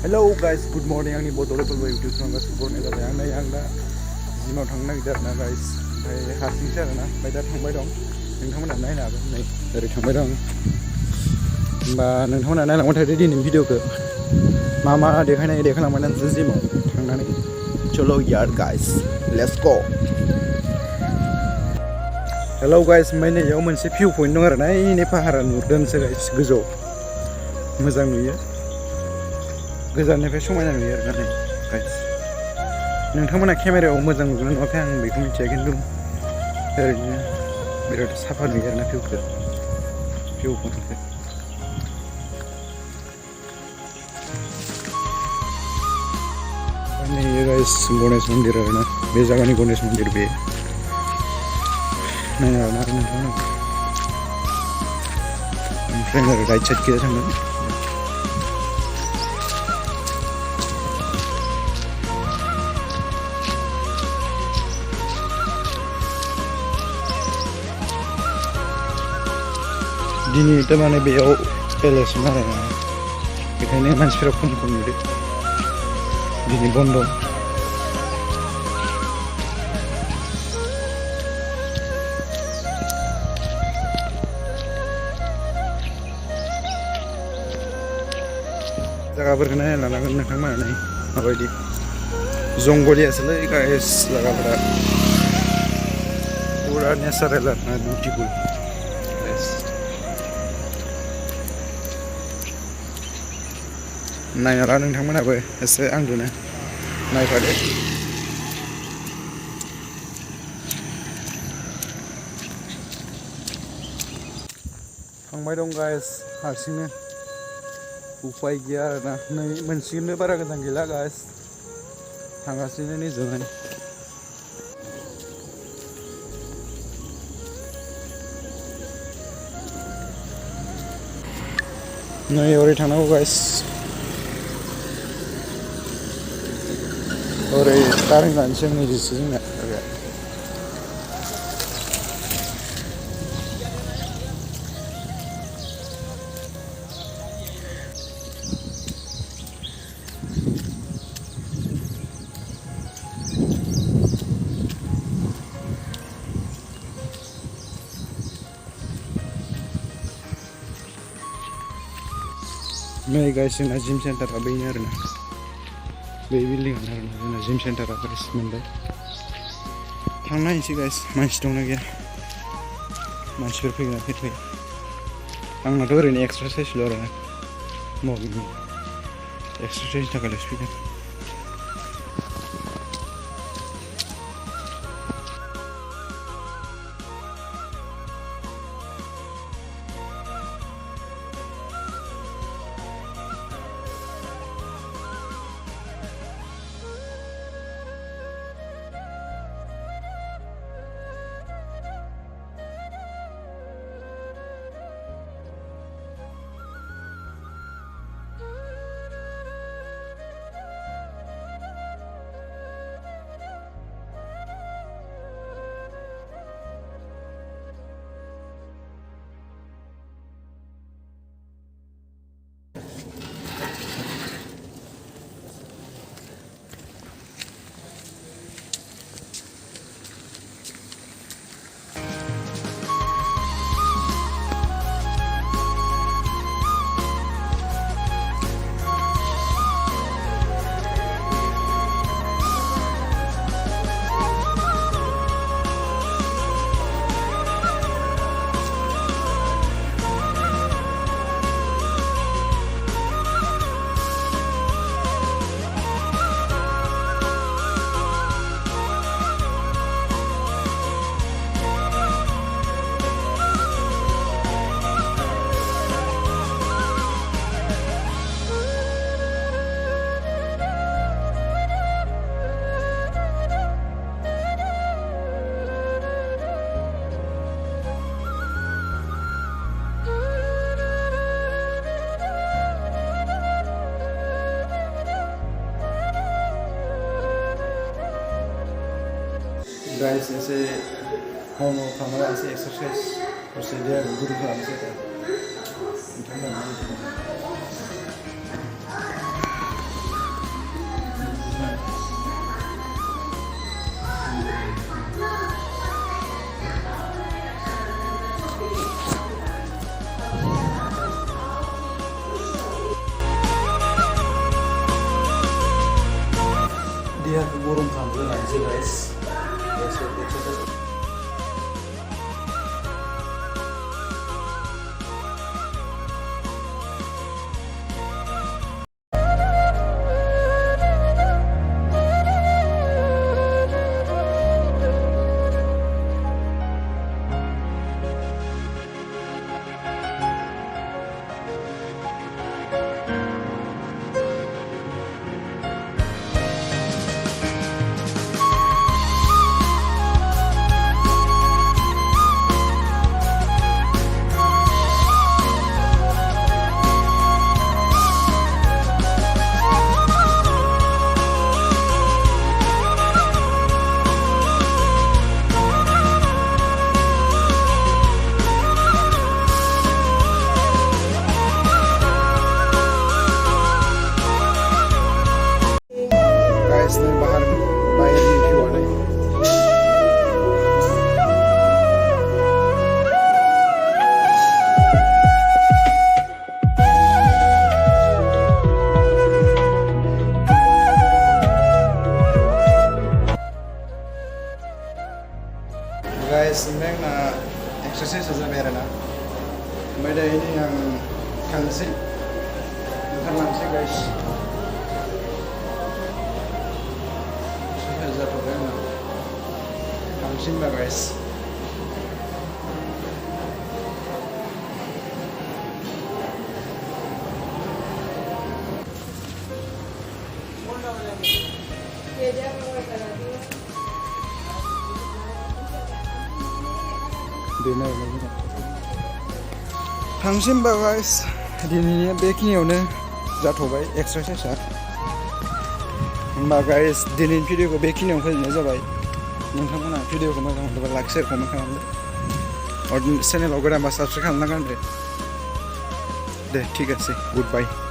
Hello guys, good morning. आंनि Bodo YouTube channel सुबुरनाय जाबाय आं दा जिमाव थांनो नागिरदों आरोना guys. ओमफ्राय हारसिंसो आरोना ओमफ्राय दा थांबाय दं. नोंथांमोना नायनो हागोन नै ओरै थांबाय दं. होमबा नोंथांमोना नायलांबाय थादो दिनैनि भिडिअखौ. मा देखायनाय देखायलांबाय नोंसोर जिमाव थांनानै. चलो यार guys, let's go. Hello guys, ओमफ्राय नैयाव मोनसे भिउ पइन्ट दं आरोना नै पाहारा नुदोंसो guys गोजौ. मोजां नुयो. गोजाननिफ्राय समायना नुयो आरोना नै गाइस नोंथांमोना केमेरायाव मोजां नुगोन नुवाखै आं बेखौ मिथिया खिन्थु ओरैनो बिराद साफा नुयो आरोना भिउ पइन्टखौ नै गाइस गणेश मन्दिर आरोना बे जायगानि गणेश मन्दिर बे नायनो हागोन आरो नोंथांमोना ओमफ्राय आरो राइट साइडखै थांगोन दिनै तारमाने बेयाव पेलेसमोन आरोना बेखायनो मानसिफोरा खम नुदों दिनै बन्द जायगाफोरखौ नायना लानांगोन नोंथांमोना नै माबायदि जंगलियासोलै गाइस जायगाफोरा पुरा नेचारेल आरोना बिउटिफुल नायना ला नोंथांमोनाबो एसे आंजोंनो नायफादो थांबाय दं गाइस हारसिंनो उपाय गैया आरोना नै मोनसिगोननो बारा गोजान गैला गाइस थांगासिनो निजोंहाय नै ओरै थांनांगौ गाइस ओरै टार्निं लानोसै आं नैजोंसो जोंना नै गाइस जोंना जिम सेन्टारा बेनो आरोना बे बिल्डिंआनो आरोना जोंना जिम सेन्टारा गाइस मोनबाय थांना नायनोसै गाइस मानसि दंना गैया मानसिफोर फैगोन ना फैया आंनाथ' ओरैनो एक्सारसाइसल' आरोना मर्निंनि एक्सारसाइसनि थाखायल'सो फैदों guys ऐसे home खालामना ऐसे एक्सरसाइज प्रोसीजर गुरु खालामनोसै खानोसै गाइस एक्सारसाइज गाइस ओमफ्राय आंना एक्सारसाइजआ जाबाय आरोना ओमफ्राय दायो नै आं थांनोसै ओंखारलांसै गाइस एक्सारसाइज जाथ'बाय आंना थांसै होनबा गाइस थांसै होनबा गाइस दिनैनिया बेखिनियावनो जाथ'बाय एक्सारसाइजआ होनबा गाइस दिनैनि भिडिअखौ बेखिनियावनो फोजोबनाय जाबाय नोंथांमोना भिडिअखौ मोजां मोनोबा लाइक शेयार कमेन्ट खालामदो और चेनेलाव गोदानबा साबस्क्राइब खालामनांगोन दे ठीक আছে गुड बाय।